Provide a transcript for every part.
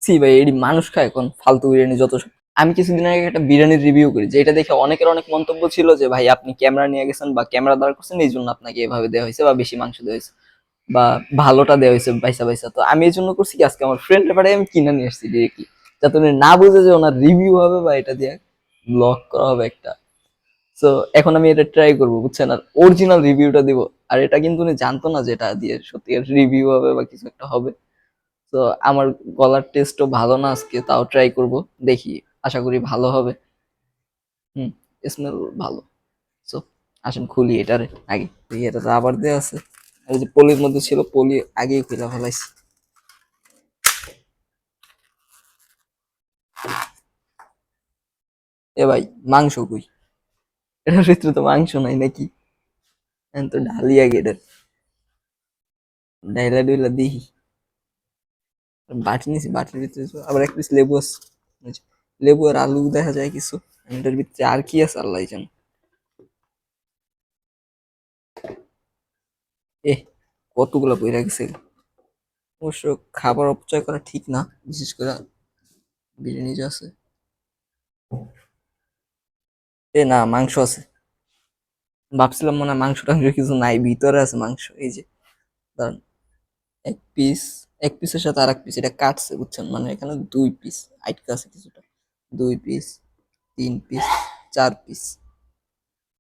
C ভাই, এটি মানুষ খায় এখন ফালতু বিরিয়ানি যত সব। আমি কিছুদিন আগে একটা বিরিয়ানির রিভিউ করি, যেটা দেখে অনেকের অনেক মন্তব্য ছিল যে ভাই আপনি ক্যামেরা নিয়ে গেছেন বা ক্যামেরা দাঁড় করছেন, এই জন্য আপনাকে এভাবে দেওয়া হয়েছে বা বেশি মাংস দেওয়া হয়েছে বা ভালোটা দেওয়া হয়েছে বাইসা বাইসা। তো আমি এই জন্য করছি কি, আজকে আমার ফ্রেন্ডের বাড়ি আমি কিনে নিয়ে আসছি ডিরেক্টলি, যাতে উনি না বুঝে যে ওনার রিভিউ হবে বা এটা দিয়ে ব্লগ করা হবে একটা। তো এখন আমি এটা ট্রাই করবো বুঝছেন, আর অরিজিনাল রিভিউটা দিব। আর এটা কিন্তু উনি জানতো না যে এটা দিয়ে সত্যিকার রিভিউ হবে বা কিছু একটা হবে। তো আমার গলার টেস্টও ভালো না আজকে, তাও ট্রাই করব, দেখি, আশা করি ভালো হবে। হুম, স্মেল ভালো। সো আসেন খুলি এটারে আগে, দেখি এটা রাবার দেওয়া আছে, আর এই যে পলির মধ্যে ছিল, পলি আগেই খুলে ফেলাইছি। এ ভাই, মাংস কই? এটার ভিতরে তো মাংস নাই নাকি? এখন তো ঢালি আগে এটা, ডাইলা ডুইলা দেখি। বাটি নিছি, বাটির ভিতরে তো আবার এক পিস লেবু আছে, এই যে, লেবু আর আলু দেখা যায় কিছু। এটার ভিতরে আর কি আছে আল্লাহ জানে। এ, কতগুলা বইরা গেছে। অবশ্য খাবার অপচয় করা ঠিক না, বিশেষ করে বিরিয়ানি যে আছে। এ না, মাংস আছে। ভাবছিলাম মনে হয় মাংস টাংস কিছু নাই, ভিতরে আছে মাংস, এই যে দাঁড়ান। এক পিস, এক পিসের সাথে আর এক পিস এটা কাটছে বুঝছেন, মানে এখানে দুই পিস আটকা আছে কিছুটা। দুই পিস, তিন পিস, চার পিস।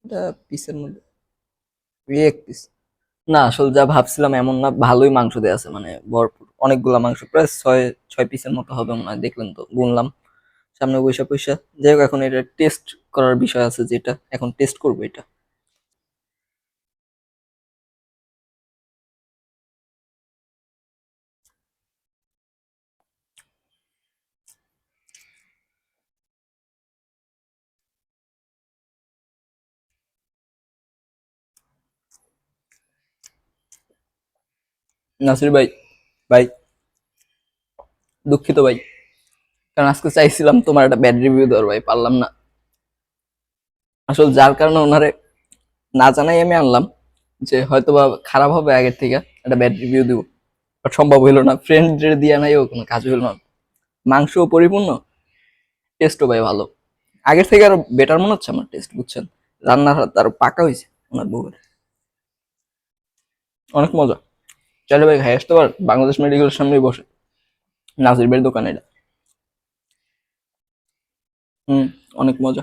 এটা পিসের মধ্যে এক পিস। না আসলে যা ভাবছিলাম এমন না, ভালোই মাংস দেয়া আছে, মানে ভরপুর অনেকগুলা মাংস, প্রায় ছয় ছয় পিসের মতো হবে মনে হয়, দেখলেন তো গুনলাম সামনে পয়সা পয়সা। যাই হোক, এখন এটা টেস্ট করার বিষয় আছে, যেটা এখন টেস্ট করবো এটা। নাসির ভাই, ভাই দুঃখিত ভাই, কারণ আজকে চাইছিলাম তোমার একটা ব্যাড রিভিউ দেওয়ার ভাই, পারলাম না। আসলে যার কারণে ওনারে না জানাই আমি আনলাম, যে হয়তো বা খারাপ হবে আগের থেকে, একটা ব্যাড রিভিউ দিব, বাট সম্ভব হইলো না, ফ্রেন্ড দিয়া নাই, ও কোনো কাজ হইলো না। মাংসও পরিপূর্ণ, টেস্টও ভাই ভালো, আগের থেকে আরো বেটার মনে হচ্ছে আমার টেস্ট বুঝছেন। রান্নার হাত আরো পাকা হয়েছে ওনার বউয়ের, অনেক মজা। চলে ভাই, খাই আসতে পার, বাংলাদেশ মেডিকেলের সামনেই বসে, নাজির ভাইয়ের দোকান এটা। হুম, অনেক মজা।